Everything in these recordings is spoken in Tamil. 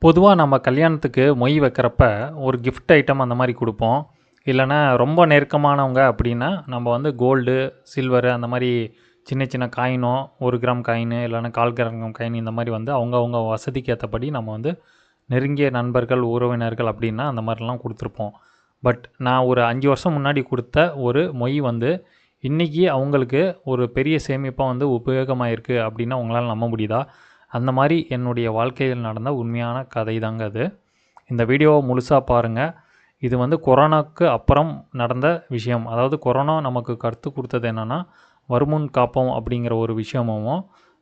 பொதுவா நம்ம கல்யாணத்துக்கு மொய் வைக்கிறப்ப, ஒரு கிஃப்ட் ஐட்டம் அந்த மாரி குடுப்போம். இல்லன்னா ரொம்ப நெருக்கமானவங்க அப்படின்னா, நம்ம வந்து கோல்டு, சில்வரு அந்த மாரி சின்ன சின்ன காயினோ, 1 கிராம் காயினு இல்லன்னா 1/4 கிராம் காயின் இந்த மாரி வந்து அவங்க வசதிக்கு ஏத்தபடி நம்ம வந்து நெருங்கிய நண்பர்கள், உறவினர்கள் அப்படின்னா அந்த மாரிலாம் குடுத்துருப்போம். பட் நான் ஒரு 5 வருஷம் முன்னாடி குடுத்த ஒரு மொய் வந்து, இன்னைக்கு அவங்களுக்கு ஒரு பெரிய சேமிப்பா வந்து உபயோகமாயிருக்கு அப்படின்னா உங்களால நம்ப முடியுதா? அந்த மாரி என்னுடைய வாழ்க்கையில் நடந்த உண்மையான கதை தாங்க அது. இந்த வீடியோவ முழுசா பாருங்க. இது வந்து கொரோனாக்கு அப்புறம் நடந்த விஷயம். அதாவது கொரோனா நமக்கு கத்துக் குடுத்தது என்னன்னா, வருமுன் காப்போம் அப்படிங்கிற ஒரு விஷயமும்,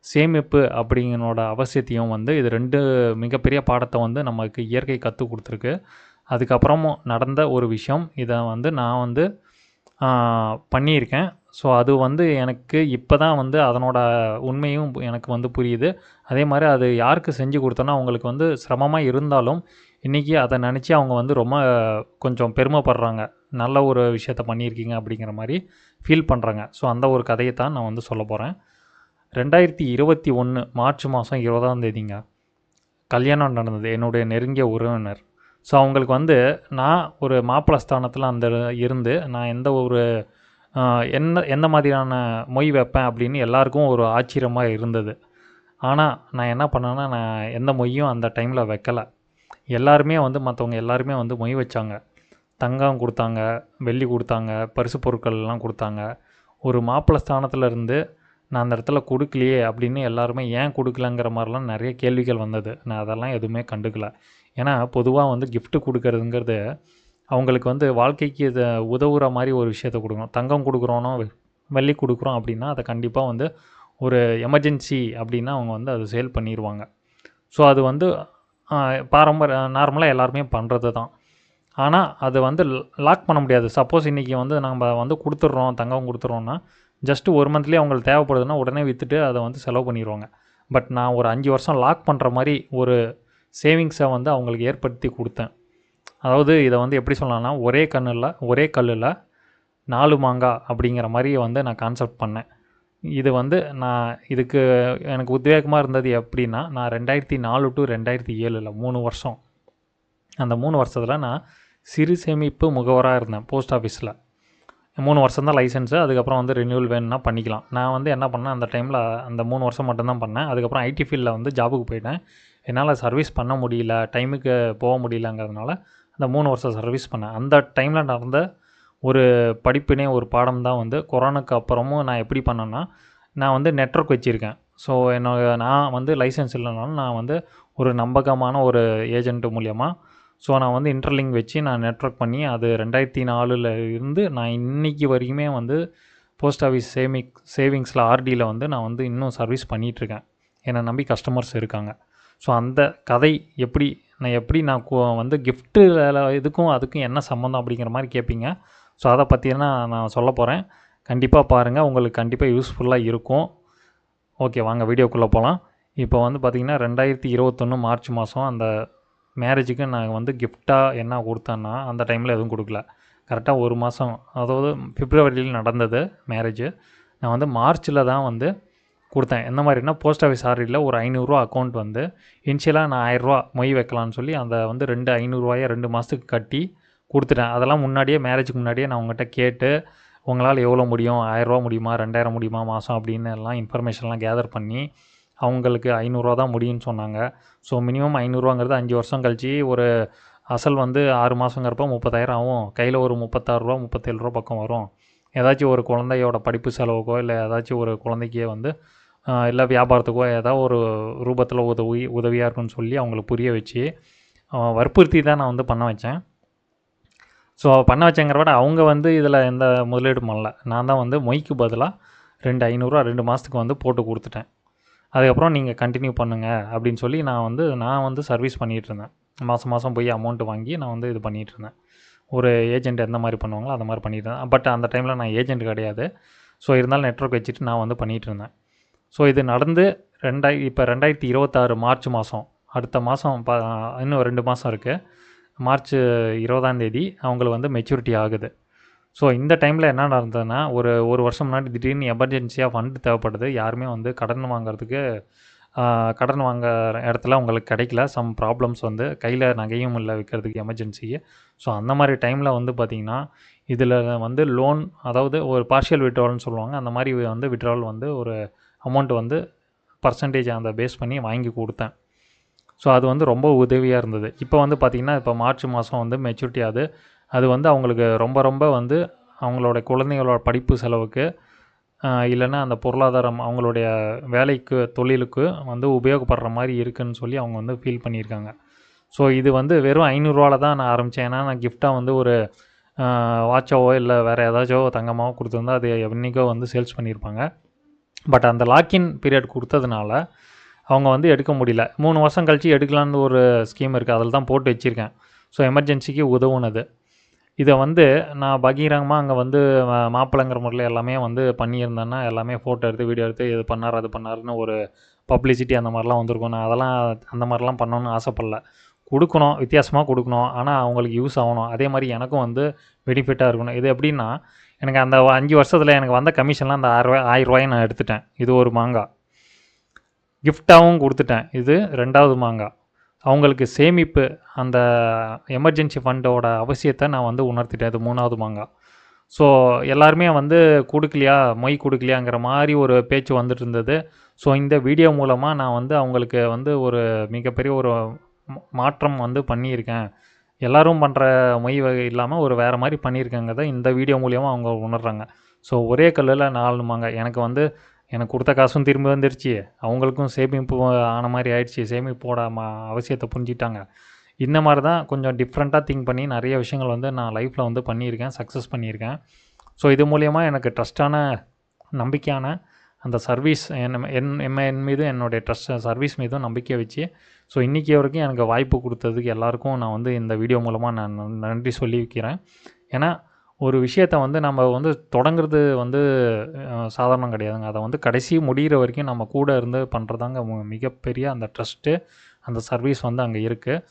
சேமிப்பு அப்படிங்கிறனோட அவசியத்தையும் வந்து இது 2 மிகப்பெரிய பாடத்த வந்து நமக்கு இயற்கை கத்துக் குடுத்துருக்கு. அதுக்கப்புறமும் நடந்த ஒரு விஷயம். இத வந்து நான் வந்து பண்ணியிருக்கேன். ஸோ அது வந்து எனக்கு இப்ப தான் வந்து அதனோட உண்மையும் எனக்கு வந்து புரியுது. அதே மாரி அது யாருக்கு செஞ்சு குடுத்தேனோ, அவங்களுக்கு வந்து சிரமமா இருந்தாலும், இன்னைக்கு அத நெனச்சு அவங்க வந்து ரொம்ப கொஞ்சம் பெருமைப்படுறாங்க. நல்ல ஒரு விஷயத்த பண்ணியிருக்கீங்க அப்படிங்கிற மாரி ஃபீல் பண்றாங்க. ஸோ அந்த ஒரு கதைய தான் நான் வந்து சொல்லப் போறேன். 2021 மார்ச் மாதம் 20ஆம் தேதிங்க. கல்யாணம் நடந்தது. என்னுடைய நெருங்கிய உறவினர். ஸோ அவங்களுக்கு வந்து நான் ஒரு மாப்பிள ஸ்தானத்தில அந்த இருந்து, நான் எந்த ஒரு எந்த மாதிரியான மொய் வைப்பேன் அப்படின்னு எல்லாருக்கும் ஒரு ஆச்சரியமா இருந்தது. ஆனா, நான் என்ன பண்ணேன்னா, நான் எந்த மொய்யும் அந்த டைம்ல வைக்கல. எல்லாருமே வந்து மத்தவங்க எல்லாருமே வந்து மொய் வச்சாங்க. தங்கம் குடுத்தாங்க, வெள்ளி குடுத்தாங்க, பரிசு பொருட்கள்லாம் குடுத்தாங்க. ஒரு மாப்பிள ஸ்தானத்துல இருந்து, நான் அந்த இடத்துல குடுக்கலையே அப்படின்னு எல்லாருமே ஏன் குடுக்கலங்கிற மாரிலாம் நெறைய கேள்விகள் வந்தது. நான் அதெல்லாம் எதுவுமே கண்டுக்கல. ஏன்னா, பொதுவா வந்து கிஃப்ட் குடுக்கறதுங்கிறது, அவங்களுக்கு வந்து வாழ்க்கைக்கு இத உதவுற மாரி ஒரு விஷயத்த குடுக்கணும். தங்கம் குடுக்குறோனோ, வெள்ளி குடுக்குறோம் அப்படின்னா, அத கண்டிப்பா வந்து ஒரு எமர்ஜென்சி அப்படின்னா அவங்க வந்து அத சேல் பண்ணிருவாங்க. ஸோ அது வந்து அ நார்மலா எல்லாருமே பண்றது தான். ஆனா, அது வந்து லாக் பண்ண முடியாது. சப்போஸ் இன்னைக்கு வந்து நம்ப வந்து குடுத்துடுறோம், தங்கம் குடுத்துடுறோம்னா, ஜஸ்ட் 1 மந்த்லயே அவங்களுக்கு தேவைப்படுதுன்னா, உடனே வித்துட்டு அத வந்து செலவு பண்ணிருவாங்க. பட் நான் ஒரு 5 வருஷம் லாக் பண்ற மாரி ஒரு சேவிங்ஸ வந்து அவங்களுக்கு ஏற்படுத்தி குடுத்தேன். அதாவது இத வந்து எப்படி சொல்லலாம்னா, ஒரே கல்லுல 4 மாங்கா அப்படிங்கிற மாரி வந்து நான் கான்செப்ட் பண்ணேன். இது வந்து இதுக்கு எனக்கு உத்வேகமா இருந்தது எப்படின்னா, நான் 2004 டூ 2007ல 3 வருஷம். அந்த 3 வருஷத்துல நான் சிறு சேமிப்பு முகவரா இருந்தேன் போஸ்ட் ஆஃபீஸ்ல. 3 வருஷம் தான் லைசென்ஸு. அதுக்கப்புறம் வந்து ரினியூவல் வேணும்னா பண்ணிக்கலாம். நான் வந்து என்ன பண்ணேன், அந்த டைம்ல அந்த 3 வருஷம் மட்டும் தான் பண்ணேன். அதுக்கப்புறம் ஐடி ஃபீல்ட்ல வந்து ஜாபுக்கு போயிட்டேன். என்னால சர்வீஸ் பண்ண முடியல, டைமுக்கு போ முடியலங்கிறதுனால, அந்த 3 வருஷம் சர்வீஸ் பண்ணேன். அந்த டைம்ல நடந்த ஒரு படிப்பினை, ஒரு பாடம் தான் வந்து கொரோனாக்கு அப்புறமும் நான் எப்படி பண்ணேன்னா, நான் வந்து நெட்வொர்க் வச்சிருக்கேன். ஸோ நான் வந்து லைசென்ஸ் இல்லனாலும் நான் வந்து ஒரு நம்பகமான ஒரு ஏஜென்ட் மூலியமா, ஸோ நான் வந்து இன்டர்லிங்க் வச்சு நான் நெட்வொர்க் பண்ணி அது 2004ல இருந்து நான் இன்னைக்கு வரைக்குமே வந்து போஸ்ட் ஆஃபீஸ் சேவிங்ஸில் ஆர்டியில் வந்து நான் வந்து இன்னும் சர்வீஸ் பண்ணிகிட்ருக்கேன். என்னை நம்பி கஸ்டமர்ஸ் இருக்காங்க. ஸோ அந்த கதை எப்படி நான் வந்து கிஃப்ட்டு இதுக்கும் அதுக்கும் என்ன சம்மந்தம் அப்படிங்கிற மாதிரி கேட்பீங்க. ஸோ அதை பற்றினா நான் சொல்ல போகிறேன். கண்டிப்பாக பாருங்கள். உங்களுக்கு கண்டிப்பாக யூஸ்ஃபுல்லாக இருக்கும். ஓகே, வாங்க வீடியோக்குள்ளே போகலாம். இப்போ வந்து பார்த்திங்கன்னா 2021 மார்ச் மாதம் அந்த மேரேஜுக்கு நான் வந்து கிஃப்டாக என்ன கொடுத்தேன்னா, அந்த டைமில் எதுவும் கொடுக்கல. கரெக்டாக 1 மாதம், அதாவது பிப்ரவரியில் நடந்தது மேரேஜு. நான் வந்து மார்ச்சில் தான் வந்து கொடுத்தேன். எந்த மாதிரினா, போஸ்ட் ஆஃபீஸ் ஆர்டியில் ஒரு ரூ. 500 அக்கௌண்ட் வந்து இனிஷியலாக நான் ரூ. 1000 மொய் வைக்கலான்னு சொல்லி அந்த வந்து 2 மாதத்துக்கு கட்டி கொடுத்துட்டேன். அதெல்லாம் முன்னாடியே மேரேஜுக்கு முன்னாடியே நான் அவங்ககிட்ட கேட்டு, உங்களால் எவ்வளோ முடியும்? ரூ. 1000 முடியுமா? 2000 முடியுமா மாதம்? அப்படின்னு எல்லாம் இன்ஃபர்மேஷன்லாம் கேதர் பண்ணி, அவங்களுக்கு ரூ. 500 தான் முடியும்னு சொன்னாங்க. ஸோ மினிமம் ரூ. 500ங்கிறது 5 வருஷம் கழிச்சு ஒரு அசல் வந்து 6 மாதங்கிறப்ப 30,000 ஆகும். கையில் ஒரு ரூ. 36 ரூ. 37 பக்கம் வரும். ஏதாச்சும் ஒரு குழந்தையோட படிப்பு செலவுக்கோ, இல்லை ஏதாச்சும் ஒரு குழந்தைக்கே வந்து இல்லை வியாபாரத்துக்கோ ஏதாவது ஒரு ரூபத்தில் உதவியாக இருக்குன்னு சொல்லி அவங்களுக்கு புரிய வச்சு, வற்புறுத்தி தான் நான் வந்து பண்ண வச்சேன். ஸோ பண்ண வச்சேங்கிற விட அவங்க வந்து இதில் எந்த முதலீடும் பண்ணல. நான் தான் வந்து மொய்க்கு பதிலாக 500 2 மாதத்துக்கு வந்து போட்டு கொடுத்துட்டேன். அதுக்கப்புறம் நீங்கள் கண்டினியூ பண்ணுங்கள் அப்படின்னு சொல்லி நான் வந்து சர்வீஸ் பண்ணிகிட்ருந்தேன். மாதம் மாதம் போய் அமௌண்ட் வாங்கி நான் வந்து இது பண்ணிகிட்ருந்தேன். ஒரு ஏஜென்ட் எந்த மாதிரி பண்ணுவாங்களோ அந்த மாதிரி பண்ணிகிட்ருந்தேன். பட் அந்த டைமில் நான் ஏஜென்ட் கிடையாது. ஸோ இருந்தாலும் நெட்வொர்க் வச்சுட்டு நான் வந்து பண்ணிகிட்ருந்தேன். ஸோ இது நடந்து இப்போ 2026 மார்ச் மாதம், அடுத்த மாதம் இன்னும் 2 மாதம் இருக்குது. மார்ச் 20ஆம் தேதி அவங்களுக்கு வந்து மெச்சூரிட்டி ஆகுது. ஸோ இந்த டைமில் என்ன நடந்ததுன்னா, ஒரு வருஷம் முன்னாடி திடீர்னு எமர்ஜென்சியாக ஃபண்ட் தேவைப்படுது. யாருமே வந்து கடன் வாங்குறதுக்கு கடன் வாங்குற இடத்துல உங்களுக்கு கிடைக்கல. சம் ப்ராப்ளம்ஸ் வந்து கையில் நகையும் இல்லை விற்கிறதுக்கு எமர்ஜென்சிக்கு. ஸோ அந்த மாதிரி டைமில் வந்து பார்த்திங்கன்னா இதில் வந்து லோன், அதாவது ஒரு பார்ஷியல் விட்ராவல்னு சொல்லுவாங்க. அந்த மாதிரி வந்து விட்ராவல் வந்து ஒரு அமௌண்ட் வந்து பர்சன்டேஜ் அந்த பேஸ் பண்ணி வாங்கி கொடுத்தேன். ஸோ அது வந்து ரொம்ப உதவியாக இருந்தது. இப்போ வந்து பார்த்திங்கன்னா இப்போ மார்ச் மாதம் வந்து மெச்சூரிட்டி ஆகுது. அது வந்து அவங்களுக்கு ரொம்ப ரொம்ப வந்து அவங்களோட குழந்தைங்களோட படிப்பு செலவுக்கு இல்லைன்னா அந்த பொருளாதாரம் அவங்களுடைய வேலைக்கு தொழிலுக்கு வந்து உபயோகப்படுற மாதிரி இருக்குதுன்னு சொல்லி அவங்க வந்து ஃபீல் பண்ணியிருக்காங்க. ஸோ இது வந்து வெறும் 500 தான் நான் ஆரம்பித்தேன். ஏன்னா நான் கிஃப்டாக வந்து ஒரு வாட்சாவோ இல்லை வேறு ஏதாச்சோ தங்கமாவோ கொடுத்துருந்தா அது என்றைக்கோ வந்து சேல்ஸ் பண்ணியிருப்பாங்க. பட் அந்த லாக்இன் பீரியட் கொடுத்ததுனால அவங்க வந்து எடுக்க முடியல. 3 வருஷம் கழித்து எடுக்கலான்னு ஒரு ஸ்கீம் இருக்குது, அதில் தான் போட்டு வச்சுருக்கேன். ஸோ எமர்ஜென்சிக்கு உதவுனது. இதை வந்து நான் பகிரங்கமாக அங்கே வந்து மாப்பிள்ளைங்கிற முறையில் எல்லாமே வந்து பண்ணியிருந்தேன்னா எல்லாமே ஃபோட்டோ எடுத்து வீடியோ எடுத்து இது பண்ணார் அது பண்ணாருன்னு ஒரு பப்ளிசிட்டி அந்த மாதிரிலாம் வந்திருக்கும். நான் அதெல்லாம் அந்த மாதிரிலாம் பண்ணணும்னு ஆசைப்படல. கொடுக்கணும், வித்தியாசமாக கொடுக்கணும், ஆனால் அவங்களுக்கு யூஸ் ஆகணும். அதே மாதிரி எனக்கும் வந்து பெனிஃபிட்டாக இருக்கணும். இது எப்படின்னா எனக்கு அந்த 5 வருஷத்தில் எனக்கு வந்த கமிஷன்லாம் அந்த 1000 நான் எடுத்துட்டேன். இது ஒரு மாங்காய் கிஃப்டாகவும் கொடுத்துட்டேன். இது 2வது மாங்காய். அவங்களுக்கு சேமிப்பு, அந்த எமர்ஜென்சி ஃபண்டோட அவசியத்தை நான் வந்து உணர்த்திட்டேன். இது 3வது மாங்காய். ஸோ எல்லாருமே வந்து கொடுக்கலையா, மொய் கொடுக்கலையாங்கிற மாதிரி ஒரு பேச்சு வந்துட்டு இருந்தது. ஸோ இந்த வீடியோ மூலமாக நான் வந்து அவங்களுக்கு வந்து ஒரு மிகப்பெரிய ஒரு மாற்றம் வந்து பண்ணியிருக்கேன். எல்லோரும் பண்ணுற மொய் வகை இல்லாமல் ஒரு வேறு மாதிரி பண்ணியிருக்கேங்கிறத இந்த வீடியோ மூலியமாக அவங்க உணர்றாங்க. ஸோ ஒரே கல்லில் 4 மாங்காய். எனக்கு வந்து எனக்கு கொடுத்த காசும் திரும்பி வந்துருச்சு, அவங்களுக்கும் சேமிப்பு ஆன மாதிரி ஆயிடுச்சு. சேமிப்போட அவசியத்தை புரிஞ்சிட்டாங்க. இந்த மாதிரி தான் கொஞ்சம் டிஃப்ரெண்ட்டாக திங்க் பண்ணி நிறைய விஷயங்கள் வந்து நான் லைஃப்பில் வந்து பண்ணியிருக்கேன், சக்ஸஸ் பண்ணியிருக்கேன். ஸோ இது மூலயமா எனக்கு ட்ரஸ்டான, நம்பிக்கையான அந்த சர்வீஸ் என் மீது என்னுடைய சர்வீஸ் மீதும் நம்பிக்கை வச்சு ஸோ இன்றைக்கி வரைக்கும் எனக்கு வாய்ப்பு கொடுத்ததுக்கு எல்லாருக்கும் நான் வந்து இந்த வீடியோ மூலமாக நான் நன்றி சொல்லி வைக்கிறேன். ஏன்னா ஒரு விஷயத்தை வந்து நம்ம வந்து தொடங்குறது வந்து சாதாரணம் கிடையாதுங்க. அதை வந்து கடைசி முடிகிற வரைக்கும் நம்ம கூட இருந்து பண்ணுறதாங்க மிகப்பெரிய அந்த ட்ரஸ்ட்டு, அந்த சர்வீஸ் வந்து அங்கே இருக்குது.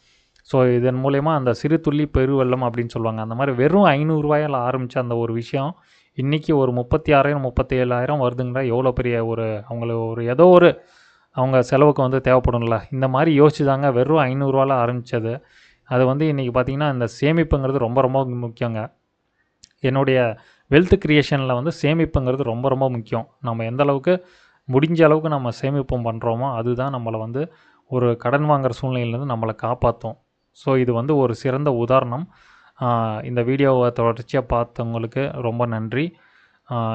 ஸோ இதன் மூலயமா அந்த சிறு துள்ளி பெருவெள்ளம் அப்படின்னு சொல்லுவாங்க. அந்த மாதிரி வெறும் 500 ஆரம்பித்த அந்த ஒரு விஷயம் இன்றைக்கி ஒரு 36,000 37,000 வருதுங்கன்னா எவ்வளோ பெரிய ஒரு அவங்களுக்கு ஒரு ஏதோ ஒரு அவங்க செலவுக்கு வந்து தேவைப்படும்ல. இந்த மாதிரி யோசிச்சு தாங்க வெறும் 500 ஆரம்பித்தது. அது வந்து இன்றைக்கி பார்த்திங்கன்னா இந்த சேமிப்புங்கிறது ரொம்ப ரொம்ப முக்கியங்க. என்னுடைய வெல்த் க்ரியேஷனில் வந்து சேமிப்புங்கிறது ரொம்ப ரொம்ப முக்கியம். நம்ம எந்த அளவுக்கு முடிஞ்ச அளவுக்கு நம்ம சேமிப்பும் பண்ணுறோமோ அதுதான் நம்மளை வந்து ஒரு கடன் வாங்குகிற சூழ்நிலையிலேருந்து நம்மளை காப்பாற்றும். ஸோ இது வந்து ஒரு சிறந்த உதாரணம். இந்த வீடியோவை தொடர்ச்சியாக பார்த்தவங்களுக்கு ரொம்ப நன்றி.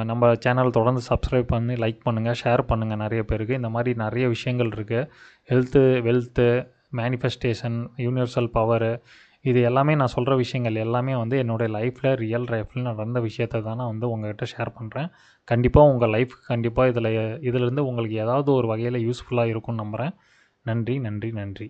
நம்ம சேனல் தொடர்ந்து சப்ஸ்கிரைப் பண்ணி லைக் பண்ணுங்கள், ஷேர் பண்ணுங்கள் நிறைய பேருக்கு. இந்த மாதிரி நிறைய விஷயங்கள் இருக்குது. வெல்த்து, மேனிஃபெஸ்டேஷன், யூனிவர்சல் பவரு, இது எல்லாமே நான் சொல்கிற விஷயங்கள் எல்லாமே வந்து என்னுடைய லைஃப்பில் ரியல் லைஃப்பில் நடந்த விஷயத்தை தான் நான் வந்து உங்கள்கிட்ட ஷேர் பண்ணுறேன். கண்டிப்பாக உங்கள் லைஃப்க்கு கண்டிப்பாக இதிலேருந்து உங்களுக்கு ஏதாவது ஒரு வகையில் யூஸ்ஃபுல்லாக இருக்கும்னு நம்புகிறேன். நன்றி, நன்றி, நன்றி.